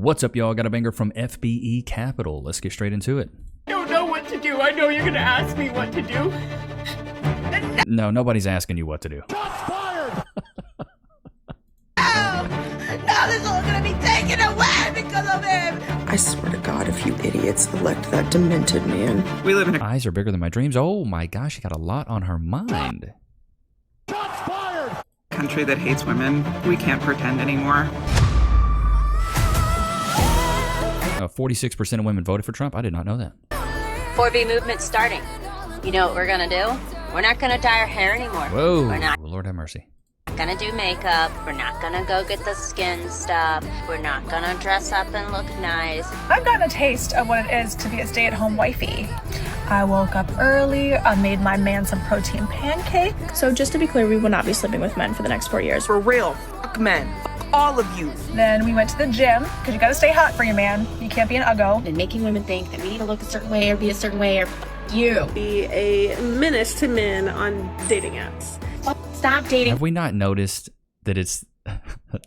What's up, y'all? Got a banger from FBE Capital. Let's get straight into it. I don't know what to do. I know you're gonna ask me what to do. No, nobody's asking you what to do. Shots fired! Now this is all gonna be taken away because of him. I swear to God, if you idiots elect that demented man. We live in a Eyes are bigger than my dreams. Oh my gosh, she got a lot on her mind. Shots fired! country that hates women. We can't pretend anymore. 46% of women voted for Trump. I did not know that. 4B movement starting. You know what we're gonna do? We're not gonna dye our hair anymore. Whoa. We're not Lord have mercy. gonna do makeup. We're not gonna go get the skin stuff. We're not gonna dress up and look nice. I've gotten a taste of what it is to be a stay-at-home wifey. I woke up early, I made my man some protein pancakes. So just to be clear, we will not be sleeping with men for the next 4 years. For real. Fuck men. Fuck all of you. Then we went to the gym, because you gotta stay hot for your man. You can't be an uggo. And making women think that we need to look a certain way or be a certain way or you. Be a menace to men on dating apps. Stop dating. Have we not noticed that it's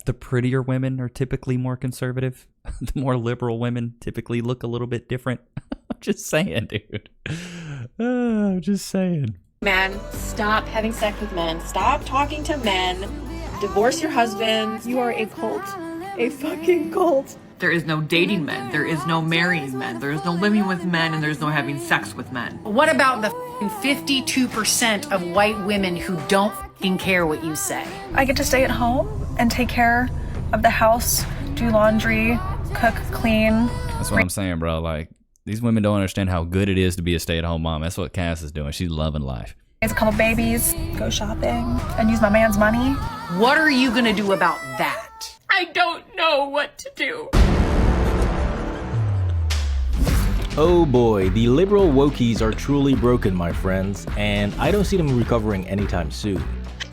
the prettier women are typically more conservative? The more liberal women typically look a little bit different. I'm just saying, dude. I'm just saying. Man, stop having sex with men. Stop talking to men. Divorce your husband. You are a cult. A fucking cult. There is no dating men. There is no marrying men. There is no living with men, and there's no having sex with men. What about the 52% of white women who don't care what you say? I get to stay at home and take care of the house, do laundry, cook, clean. That's what I'm saying, bro. Like, these women don't understand how good it is to be a stay-at-home mom. That's what Cass is doing. She's loving life. Raise a couple babies, go shopping, and use my man's money. What are you gonna do about that? I don't know what to do. Oh boy, the liberal wokies are truly broken, my friends, and I don't see them recovering anytime soon.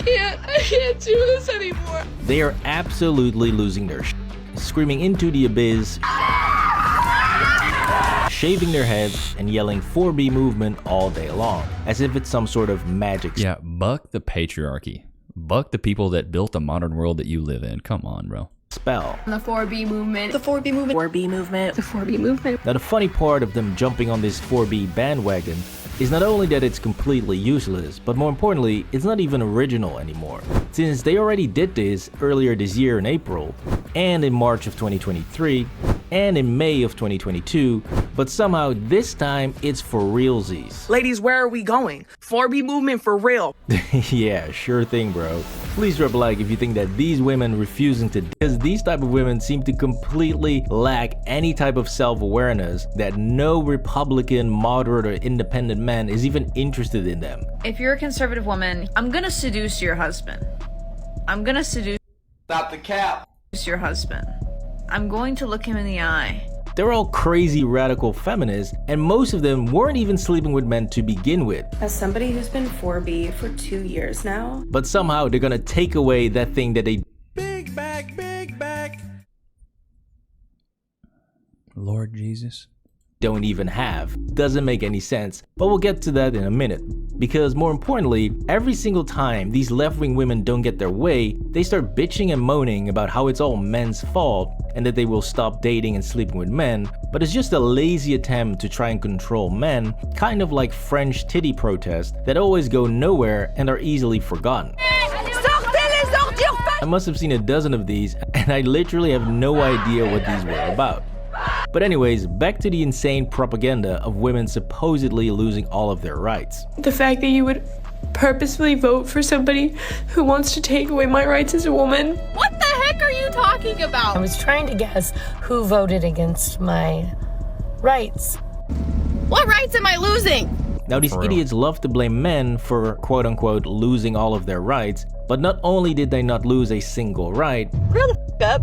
I can't do this anymore. They are absolutely losing their screaming into the abyss, shaving their heads, and yelling 4B movement all day long, as if it's some sort of magic. Yeah, buck the patriarchy. Buck the people that built the modern world that you live in. Come on, bro. Spell. The 4B movement. The 4B movement. 4B movement. The 4B movement. Now the funny part of them jumping on this 4B bandwagon is not only that it's completely useless, but more importantly, it's not even original anymore. Since they already did this earlier this year in April, and in March of 2023, and in May of 2022, but somehow this time it's for realsies. Ladies, where are we going? 4B movement for real. Yeah, sure thing, bro. Please drop a like if you think that these women refusing to, because these type of women seem to completely lack any type of self-awareness that no Republican, moderate, or independent man is even interested in them. If you're a conservative woman, I'm gonna seduce your husband. I'm gonna seduce Stop the cap! your husband. I'm going to look him in the eye. They're all crazy radical feminists, and most of them weren't even sleeping with men to begin with. As somebody who's been 4B for 2 years now, But somehow they're gonna take away that thing that they Big back, big back! Lord Jesus. don't even have. Doesn't make any sense, but we'll get to that in a minute. Because more importantly, every single time these left-wing women don't get their way, they start bitching and moaning about how it's all men's fault and that they will stop dating and sleeping with men, but it's just a lazy attempt to try and control men, kind of like French titty protests that always go nowhere and are easily forgotten. I must have seen a dozen of these, and I literally have no idea what these were about. But anyways, back to the insane propaganda of women supposedly losing all of their rights. The fact that you would purposefully vote for somebody who wants to take away my rights as a woman. What the heck are you talking about? I was trying to guess who voted against my rights. What rights am I losing? Now these idiots love to blame men for quote-unquote losing all of their rights, but not only did they not lose a single right, Grow the f up.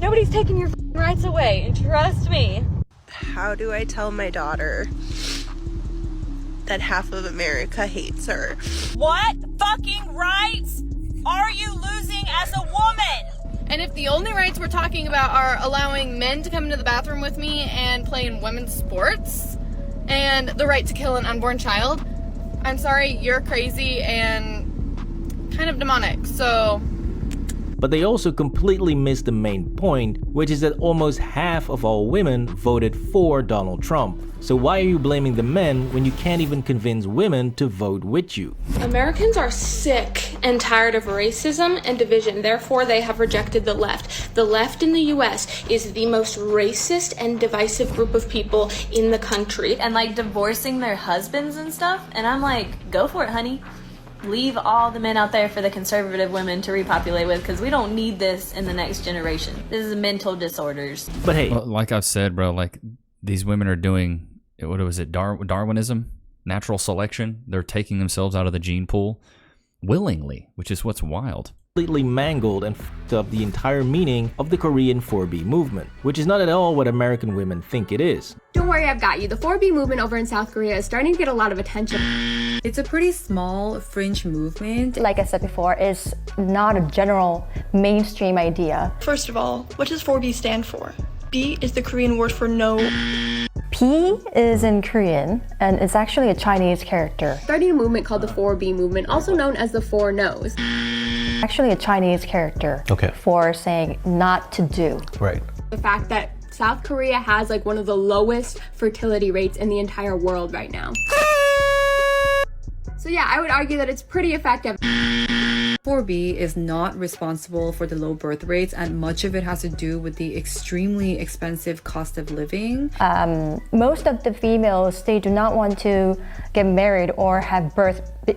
Nobody's taking your rights away, trust me. how do I tell my daughter that half of America hates her? What fucking rights are you losing as a woman? And if the only rights we're talking about are allowing men to come into the bathroom with me and play in women's sports, and the right to kill an unborn child, I'm sorry, you're crazy and kind of demonic, so... But they also completely missed the main point, which is that almost half of all women voted for Donald Trump. So why are you blaming the men when you can't even convince women to vote with you? Americans are sick and tired of racism and division. Therefore, they have rejected the left. The left in the US is the most racist and divisive group of people in the country. And like divorcing their husbands and stuff. And I'm like, go for it, honey. Leave all the men out there for the conservative women to repopulate with, because we don't need this in the next generation. This is mental disorders. But hey, well, like I've said, bro, like these women are doing, what was it, Darwinism? Natural selection? They're taking themselves out of the gene pool willingly, which is what's wild. Completely mangled and f***ed up the entire meaning of the Korean 4B movement, which is not at all what American women think it is. Don't worry, I've got you. The 4B movement over in South Korea is starting to get a lot of attention. It's a pretty small fringe movement. Like I said before, it's not a general mainstream idea. First of all, what does 4B stand for? B is the Korean word for no. P is in Korean, and it's actually a Chinese character. Starting a movement called the 4B movement, also known as the Four No's. Actually a Chinese character for saying not to do. Right. The fact that South Korea has like one of the lowest fertility rates in the entire world right now. So yeah, I would argue that it's pretty effective. 4B is not responsible for the low birth rates, and much of it has to do with the extremely expensive cost of living. Most of the females, they do not want to get married or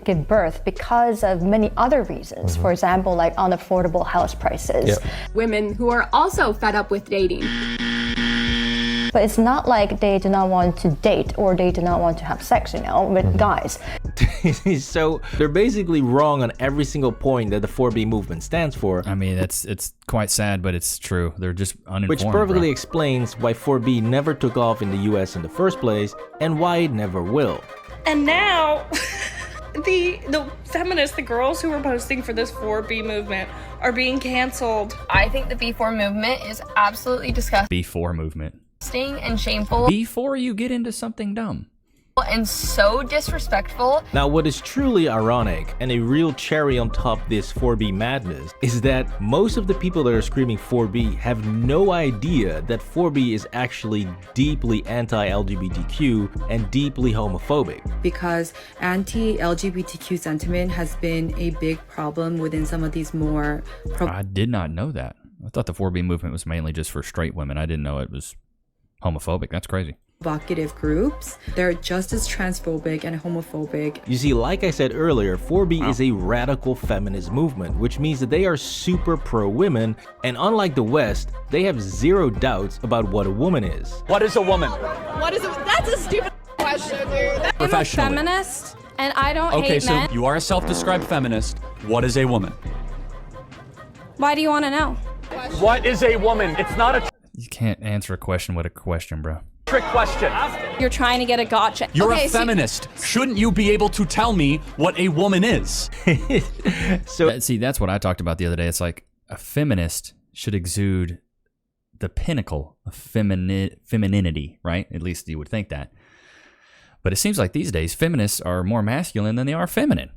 give birth because of many other reasons. For example, like unaffordable house prices. Women who are also fed up with dating. But it's not like they do not want to date or they do not want to have sex, you know, with guys. So they're basically wrong on every single point that the 4B movement stands for. I mean, it's quite sad, but it's true. They're just uninformed. Which perfectly explains why 4B never took off in the US in the first place and why it never will. And now the feminists, the girls who were posting for this 4B movement are being canceled. I think the B4 movement is absolutely disgusting B4 movement. And shameful. Before you get into something dumb. And so disrespectful. Now, what is truly ironic and a real cherry on top this 4B madness is that most of the people that are screaming 4B have no idea that 4B is actually deeply anti-LGBTQ and deeply homophobic. Because anti-LGBTQ sentiment has been a big problem within some of these more... I did not know that. I thought the 4B movement was mainly just for straight women. I didn't know it was homophobic. That's crazy. Provocative groups. They're just as transphobic and homophobic. You see, like I said earlier, 4B is a radical feminist movement, which means that they are super pro-women, and unlike the West, they have zero doubts about what a woman is. What is a woman? What is it? That's a stupid question, dude. I'm a feminist, and I don't hate men. Okay, so you are a self-described feminist. What is a woman? Why do you want to know? What is a woman? It's not a You can't answer a question with a question, bro. trick question. You're trying to get a gotcha. You're okay, a feminist. Shouldn't you be able to tell me what a woman is? So see, that's what I talked about the other day. It's like a feminist should exude the pinnacle of femininity, right? At least you would think that. But it seems like these days feminists are more masculine than they are feminine.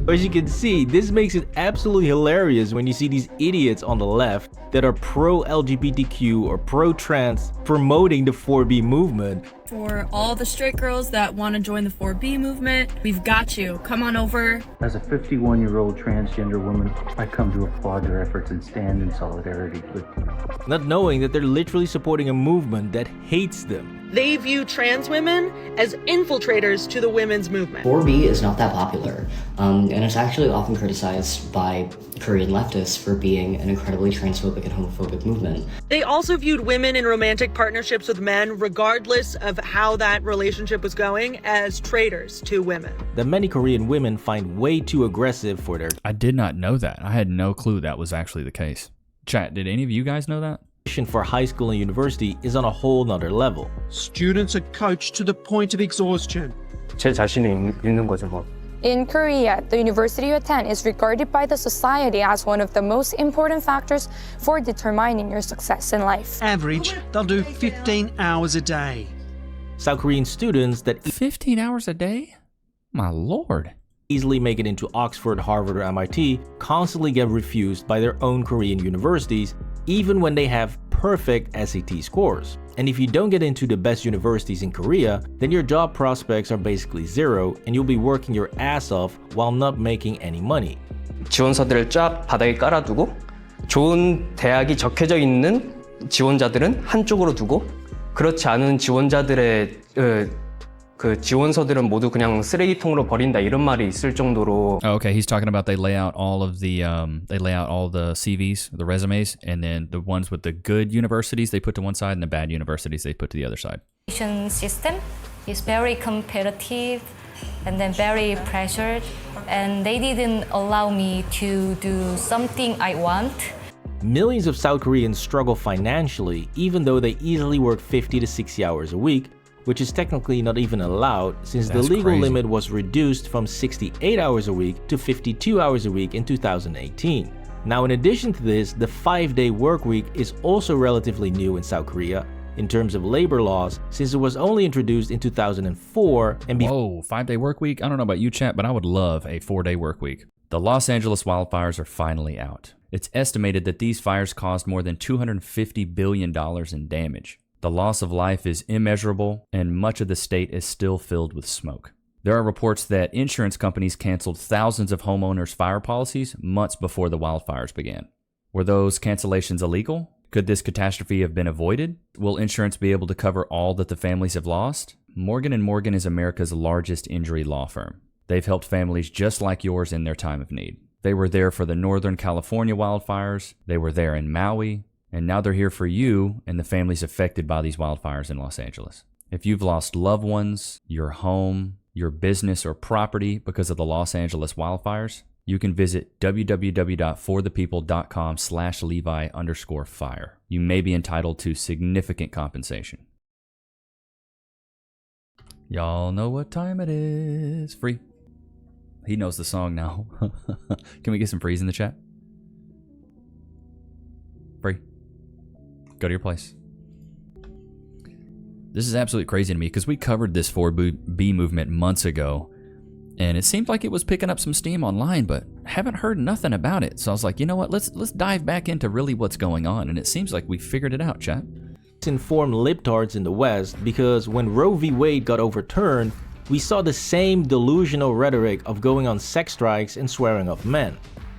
As you can see, this makes it absolutely hilarious when you see these idiots on the left that are pro-LGBTQ or pro-trans promoting the 4B movement. For all the straight girls that want to join the 4B movement, we've got you. Come on over. As a 51-year-old transgender woman, I come to applaud your efforts and stand in solidarity with you. Not knowing that they're literally supporting a movement that hates them. They view trans women as infiltrators to the women's movement. 4B is not that popular, and it's actually often criticized by Korean leftists for being an incredibly transphobic and homophobic movement. They also viewed women in romantic partnerships with men, regardless of how that relationship was going, as traitors to women. That many Korean women find way too aggressive for their... I did not know that. I had no clue that was actually the case. Chat, did any of you guys know that? For high school and university is on a whole nother level. Students are coached to the point of exhaustion. 제 자신이 있는 거죠, 뭐. In Korea, the university you attend is regarded by the society as one of the most important factors for determining your success in life. Average, they'll do 15 hours a day. South Korean students that... 15 hours a day? My lord. easily make it into Oxford, Harvard, or MIT constantly get refused by their own Korean universities, even when they have perfect SAT scores. And if you don't get into the best universities in Korea, then your job prospects are basically zero and you'll be working your ass off while not making any money. 지원서들을 쫙 바닥에 깔아두고 좋은 대학이 적혀져 있는 지원자들은 한쪽으로 두고 그렇지 않은 지원자들의 그 지원서들은 모두 그냥 쓰레기통으로 버린다 이런 말이 있을 정도로. Okay, he's talking about they lay out all the CVs, the resumes, and then the ones with the good universities they put to one side and the bad universities they put to the other side. System is very competitive and then very pressured, and they didn't allow me to do something I want. Millions of South Koreans struggle financially even though they easily work 50 to 60 hours a week, which is technically not even allowed since the legal limit was reduced from 68 hours a week to 52 hours a week in 2018. Now, in addition to this, the 5-day work week is also relatively new in South Korea in terms of labor laws, since it was only introduced in 2004 and Whoa, 5-day work week? I don't know about you, chat, but I would love a 4-day work week. The Los Angeles wildfires are finally out. It's estimated that these fires caused more than $250 billion in damage. The loss of life is immeasurable, and much of the state is still filled with smoke. There are reports that insurance companies canceled thousands of homeowners' fire policies months before the wildfires began. Were those cancellations illegal? Could this catastrophe have been avoided? Will insurance be able to cover all that the families have lost? Morgan & Morgan is America's largest injury law firm. They've helped families just like yours in their time of need. They were there for the Northern California wildfires, they were there in Maui, and now they're here for you and the families affected by these wildfires in Los Angeles. If you've lost loved ones, your home, your business, or property because of the Los Angeles wildfires, you can visit www.forthepeople.com/Levi_fire. You may be entitled to significant compensation. Y'all know what time it is. Free. He knows the song now. Can we get some freeze in the chat? Free. Go to your place. This is absolutely crazy to me because we covered this 4B movement months ago and it seemed like it was picking up some steam online, but haven't heard nothing about it. So I was like, you know what, let's dive back into really what's going on, and it seems like we figured it out, chat. Informed libtards in the West because when Roe v. Wade got overturned, we saw the same delusional rhetoric of going on sex strikes and swearing off men.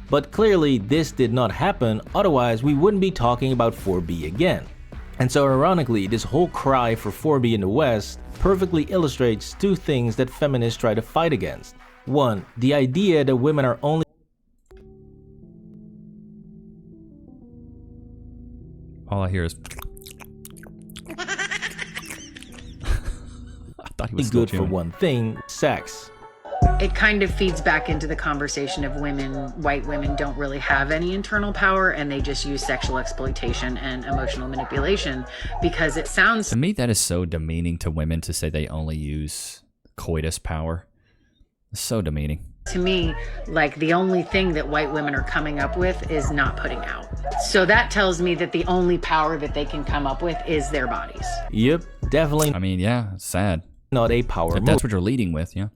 But clearly this did not happen, otherwise we wouldn't be talking about 4B again. And so ironically, this whole cry for 4B in the West perfectly illustrates two things that feminists try to fight against. One, the idea that women are only all I hear is I thought he was good for one thing, sex. It kind of feeds back into the conversation of white women don't really have any internal power and they just use sexual exploitation and emotional manipulation, because it sounds... To me, that is so demeaning to women to say they only use coitus power. It's so demeaning. To me, like the only thing that white women are coming up with is not putting out. So that tells me that the only power that they can come up with is their bodies. Yep, definitely. I mean, yeah, it's sad. Not a power move. That's what you're leading with, yeah.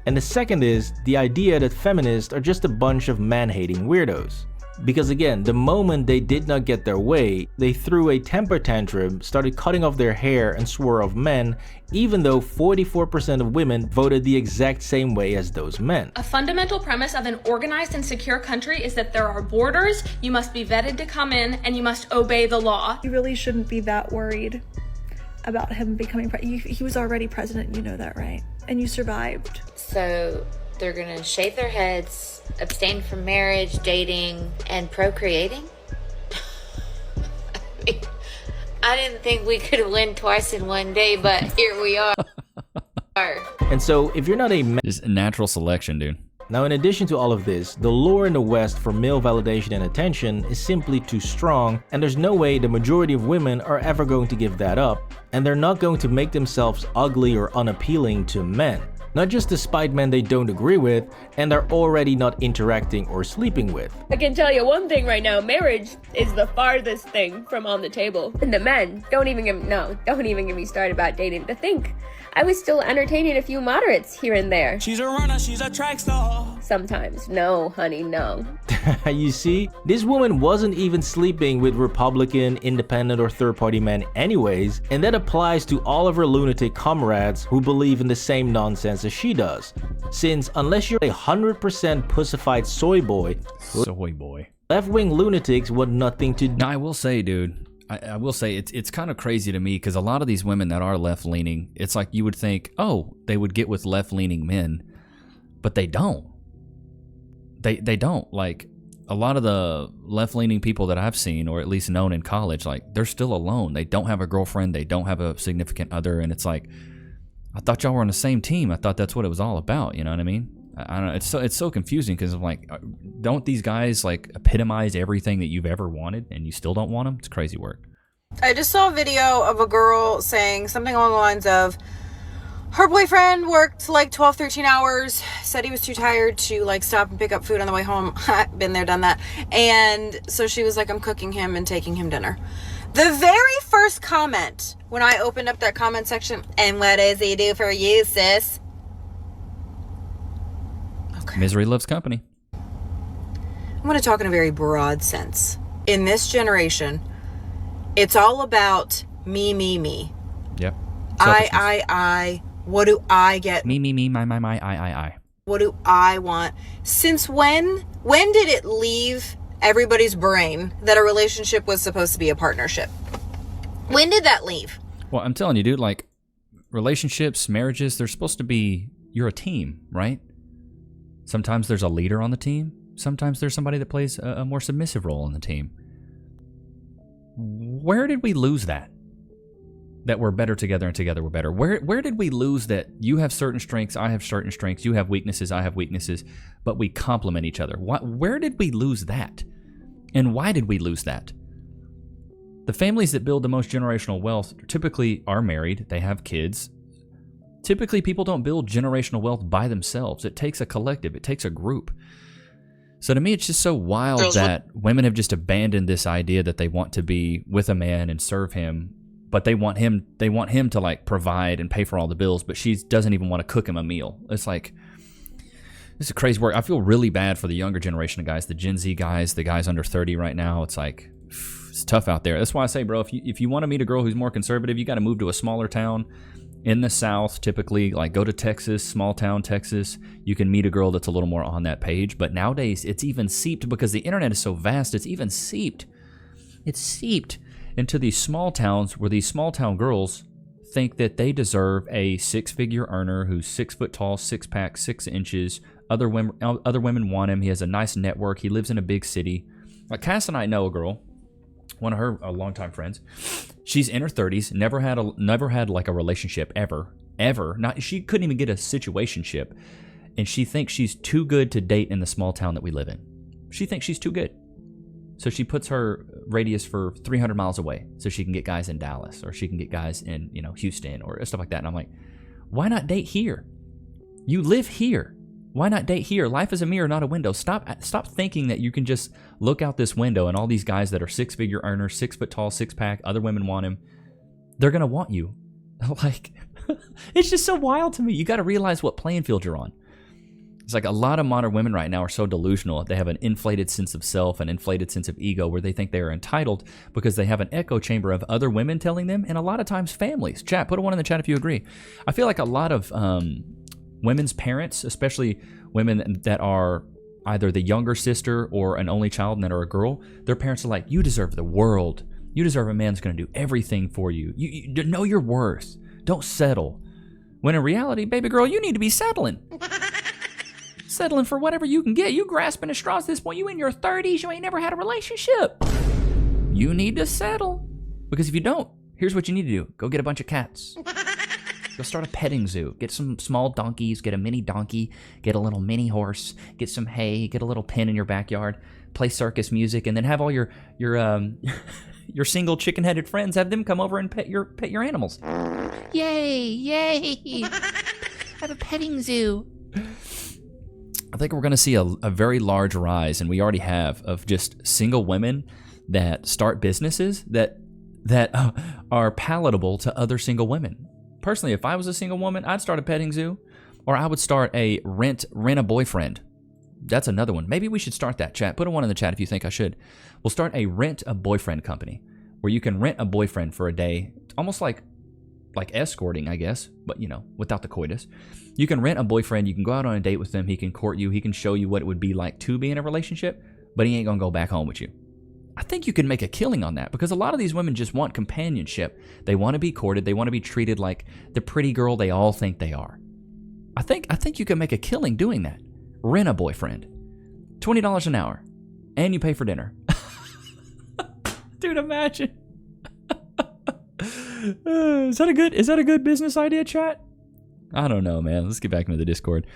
And the second is the idea that feminists are just a bunch of man-hating weirdos. Because again, the moment they did not get their way, they threw a temper tantrum, started cutting off their hair and swore off men, even though 44% of women voted the exact same way as those men. A fundamental premise of an organized and secure country is that there are borders, you must be vetted to come in, and you must obey the law. You really shouldn't be that worried about him becoming president. He was already president, you know that, right? And you survived. So they're gonna shave their heads, abstain from marriage, dating, and procreating? I didn't think we could win twice in one day, but here we are. And so if you're not a man... Just natural selection, dude. Now, in addition to all of this, the lure in the West for male validation and attention is simply too strong, and there's no way the majority of women are ever going to give that up, and they're not going to make themselves ugly or unappealing to men. not just despite men they don't agree with and are already not interacting or sleeping with. I can tell you one thing right now, marriage is the farthest thing from on the table. And the men, don't even get me started about dating. To think, I was still entertaining a few moderates here and there. She's a runner, she's a track star. Sometimes. No, honey, no. You see, this woman wasn't even sleeping with Republican, independent, or third-party men anyways, and that applies to all of her lunatic comrades who believe in the same nonsense as she does. Since unless you're a 100% pussified soy boy, left-wing lunatics want nothing to do. Now, I will say, dude, I will say it's kind of crazy to me because a lot of these women that are left-leaning, it's like you would think, oh, they would get with left-leaning men, but they don't. They don't. Like, a lot of the left-leaning people that I've seen, or at least known in college, like, they're still alone. They don't have a girlfriend. They don't have a significant other. And it's like, I thought y'all were on the same team. I thought that's what it was all about. You know what I mean? I don't know. It's so confusing because I'm like, don't these guys, like, epitomize everything that you've ever wanted and you still don't want them? It's crazy work. I just saw a video of a girl saying something along the lines of, her boyfriend worked like 12, 13 hours, said he was too tired to like stop and pick up food on the way home. Been there, done that. And so she was like, I'm cooking him and taking him dinner. The very first comment when I opened up that comment section, and what does he do for you, sis? Okay. Misery loves company. I'm going to talk in a very broad sense. In this generation, it's all about me. Yep. I. What do I get? Me, my, I. What do I want? Since when did it leave everybody's brain that a relationship was supposed to be a partnership? When did that leave? Well, I'm telling you, dude, like, relationships, marriages, they're supposed to be, you're a team, right? Sometimes there's a leader on the team. Sometimes there's somebody that plays a more submissive role on the team. Where did we lose that? That we're better together and together we're better. Where did we lose that you have certain strengths, I have certain strengths, you have weaknesses, I have weaknesses, but we complement each other? Where did we lose that? And why did we lose that? The families that build the most generational wealth typically are married, they have kids. Typically, people don't build generational wealth by themselves. It takes a collective, it takes a group. So to me, it's just so wild that women have just abandoned this idea that they want to be with a man and serve him, but they want him to like provide and pay for all the bills, but she doesn't even want to cook him a meal. It's like, this is crazy work. I feel really bad for the younger generation of guys, the Gen Z guys, the guys under 30 right now. It's like, it's tough out there. That's why I say, bro, if you want to meet a girl who's more conservative, you got to move to a smaller town in the South, typically, like go to Texas, small town Texas. You can meet a girl that's a little more on that page. But nowadays, it's even seeped because the internet is so vast. It's even seeped. It's seeped into these small towns where these small town girls think that they deserve a six-figure earner who's 6 foot tall, 6-pack, 6 inches. Other women want him. He has a nice network. He lives in a big city. Like Cass and I know a girl, one of her longtime friends. She's in her 30s, never had like a relationship ever. She couldn't even get a situationship, and she thinks she's too good to date in the small town that we live in. She thinks she's too good. So she puts her radius for 300 miles away so she can get guys in Dallas, or she can get guys in, Houston or stuff like that. And I'm like, why not date here? You live here. Why not date here? Life is a mirror, not a window. Stop thinking that you can just look out this window and all these guys that are 6-figure earners, 6 foot tall, 6-pack, other women want him. They're going to want you. Like, it's just so wild to me. You got to realize what playing field you're on. It's like a lot of modern women right now are so delusional. They have an inflated sense of self, an inflated sense of ego, where they think they are entitled because they have an echo chamber of other women telling them, and a lot of times families. Chat, put a 1 in the chat if you agree. I feel like a lot of women's parents, especially women that are either the younger sister or an only child and that are a girl, their parents are like, you deserve the world. You deserve a man that's going to do everything for you. You know your worth. Don't settle. When in reality, baby girl, you need to be settling. Settling for whatever you can get. You grasping at straws at this point. You in your 30s. You ain't never had a relationship. You need to settle. Because if you don't, here's what you need to do. Go get a bunch of cats. Go start a petting zoo. Get some small donkeys. Get a mini donkey. Get a little mini horse. Get some hay. Get a little pen in your backyard. Play circus music. And then have all your single chicken-headed friends, have them come over and pet your animals. Yay! have a petting zoo. I think we're going to see a very large rise, and we already have, of just single women that start businesses that are palatable to other single women. Personally, if I was a single woman, I'd start a petting zoo, or I would start a rent a boyfriend. That's another one. Maybe we should start that, chat. Put a one in the chat if you think I should. We'll start a rent a boyfriend company where you can rent a boyfriend for a day, almost like escorting, I guess, but without the coitus. You can rent a boyfriend, you can go out on a date with him, he can court you, he can show you what it would be like to be in a relationship, but he ain't gonna go back home with you. I think you can make a killing on that, because a lot of these women just want companionship. They want to be courted, they want to be treated like the pretty girl they all think they are. I think you can make a killing doing that. Rent a boyfriend. $20 an hour. And you pay for dinner. Dude, imagine. Is that a good business idea, chat? I don't know, man. Let's get back into the Discord.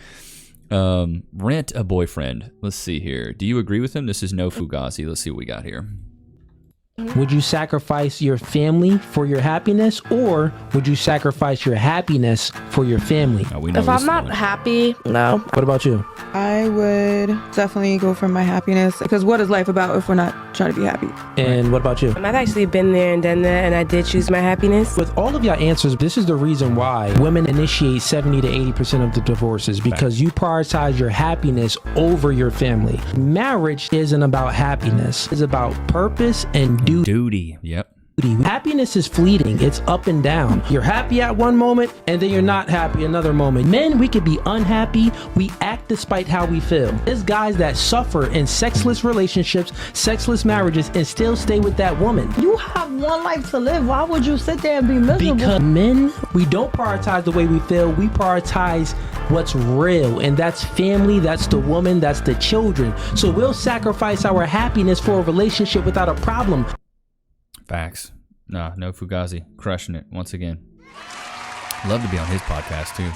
Rent a boyfriend. Let's see here. Do you agree with him? This is no Fugazi. Let's see what we got here. Would you sacrifice your family for your happiness, or would you sacrifice your happiness for your family? If I'm not happy, no. What about you? I would definitely go for my happiness, because what is life about if we're not trying to be happy? And what about you? I've actually been there and done that, and I did choose my happiness. With all of your answers, this is the reason why women initiate 70 to 80% of the divorces, because you prioritize your happiness over your family. Marriage isn't about happiness. It's about purpose and duty. Yep. Happiness is fleeting. It's up and down. You're happy at one moment, and then you're not happy another moment. Men, we could be unhappy. We act despite how we feel. There's guys that suffer in sexless relationships, sexless marriages, and still stay with that woman. You have one life to live. Why would you sit there and be miserable? Because men, we don't prioritize the way we feel. We prioritize what's real, and that's family, that's the woman, that's the children. So we'll sacrifice our happiness for a relationship without a problem. Facts. No Fugazi. Crushing it once again. Love to be on his podcast too.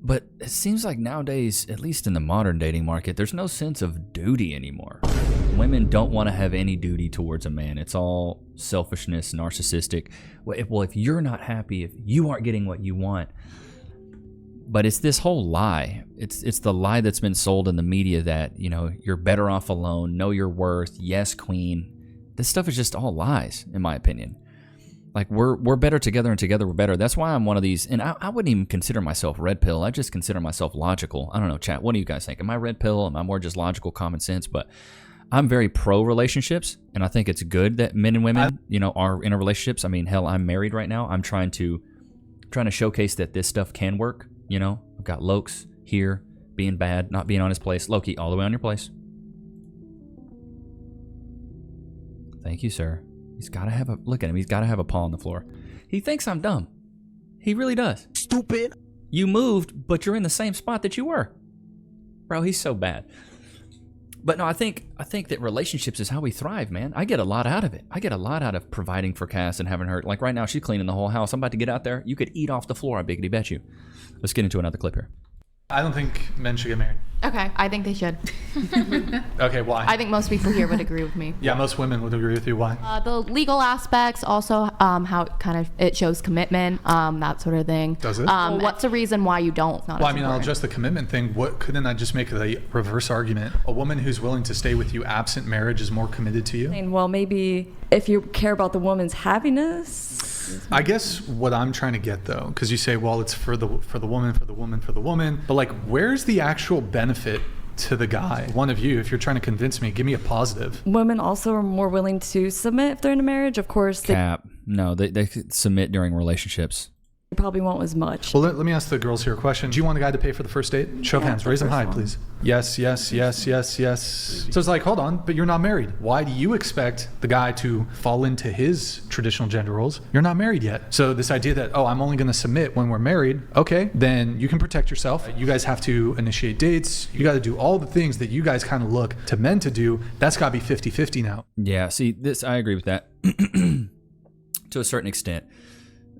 But it seems like nowadays, at least in the modern dating market, there's no sense of duty anymore. Women don't want to have any duty towards a man. It's all selfishness, narcissistic. Well, if you're not happy, if you aren't getting what you want. But it's this whole lie. It's the lie that's been sold in the media that, you're better off alone, know your worth, yes, queen. This stuff is just all lies, in my opinion. Like, we're better together, and together we're better. That's why I'm one of these, and I wouldn't even consider myself red pill. I just consider myself logical. I don't know, chat, what do you guys think? Am I red pill? Am I more just logical, common sense? But I'm very pro relationships, and I think it's good that men and women, are in relationships. I mean, hell, I'm married right now. I'm trying to showcase that this stuff can work. I've got Lokes here, being bad, not being on his place. Loki, all the way on your place. Thank you, sir. He's got to have look at him. He's got to have a paw on the floor. He thinks I'm dumb. He really does. Stupid. You moved, but you're in the same spot that you were. Bro, he's so bad. But no, I think that relationships is how we thrive, man. I get a lot out of it. I get a lot out of providing for Cass and having her. Like right now, she's cleaning the whole house. I'm about to get out there. You could eat off the floor, I biggity bet you. Let's get into another clip here. I don't think men should get married. Okay, I think they should. Okay, why? I think most people here would agree with me. Yeah, most women would agree with you. Why? The legal aspects, also how it shows commitment, that sort of thing. Does it? What's the reason why you don't? Well, I mean, I'll address the commitment thing. What couldn't I just make the reverse argument? A woman who's willing to stay with you absent marriage is more committed to you? Well, maybe if you care about the woman's happiness. I guess what I'm trying to get though, because you say, well, it's for the woman, but like, where's the actual benefit to the guy? One of you, if you're trying to convince me, give me a positive. Women also are more willing to submit if they're in a marriage, of course. Cap. No, they submit during relationships. You probably won't as much. Well, let me ask the girls here a question. Do you want a guy to pay for the first date? Show of hands. Raise them high, please. Yes, yes, yes, yes, yes. So it's like, hold on, but you're not married. Why do you expect the guy to fall into his traditional gender roles? You're not married yet. So this idea that, I'm only going to submit when we're married, okay, then you can protect yourself. You guys have to initiate dates. You got to do all the things that you guys kind of look to men to do. That's got to be 50-50 now. Yeah, see, I agree with that to a certain extent.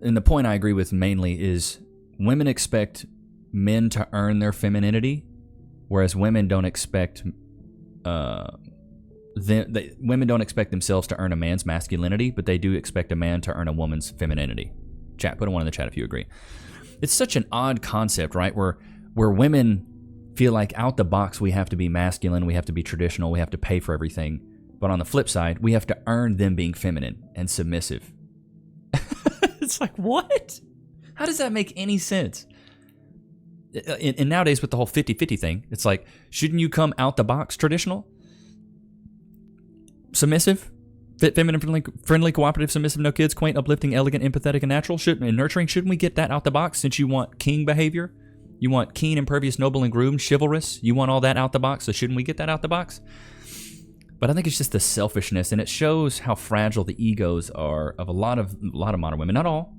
And the point I agree with mainly is women expect men to earn their femininity, whereas women don't expect women don't expect themselves to earn a man's masculinity, but they do expect a man to earn a woman's femininity. Chat, put a one in the chat if you agree. It's such an odd concept, right? Where women feel like out the box we have to be masculine, we have to be traditional, we have to pay for everything. But on the flip side, we have to earn them being feminine and submissive. It's like, what? How does that make any sense? And nowadays with the whole 50-50 thing, it's like, shouldn't you come out the box traditional? Submissive? Feminine, friendly, cooperative, submissive, no kids, quaint, uplifting, elegant, empathetic, and natural, and nurturing. Shouldn't we get that out the box since you want king behavior? You want keen, impervious, noble, and groomed, chivalrous. You want all that out the box, so shouldn't we get that out the box? But I think it's just the selfishness, and it shows how fragile the egos are of a lot of modern women. Not all.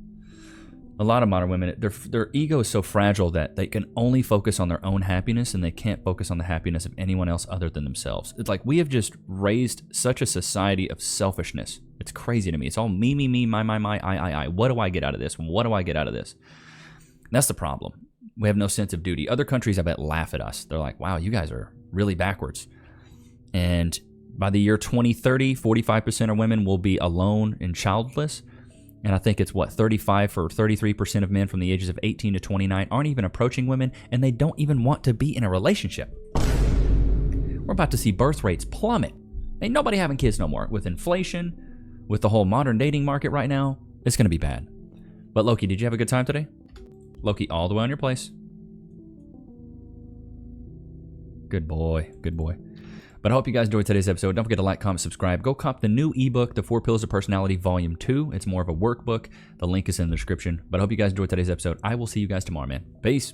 A lot of modern women, their ego is so fragile that they can only focus on their own happiness, and they can't focus on the happiness of anyone else other than themselves. It's like we have just raised such a society of selfishness. It's crazy to me. It's all me, my, I. What do I get out of this? What do I get out of this? And that's the problem. We have no sense of duty. Other countries, I bet, laugh at us. They're like, wow, you guys are really backwards. And by the year 2030, 45% of women will be alone and childless. And I think it's, 35 or 33% of men from the ages of 18 to 29 aren't even approaching women, and they don't even want to be in a relationship. We're about to see birth rates plummet. Ain't nobody having kids no more. With inflation, with the whole modern dating market right now, it's going to be bad. But Loki, did you have a good time today? Loki, all the way on your place. Good boy. Good boy. But I hope you guys enjoyed today's episode. Don't forget to like, comment, subscribe. Go cop the new ebook, The 4 Pillars of Personality, Volume 2. It's more of a workbook. The link is in the description. But I hope you guys enjoyed today's episode. I will see you guys tomorrow, man. Peace.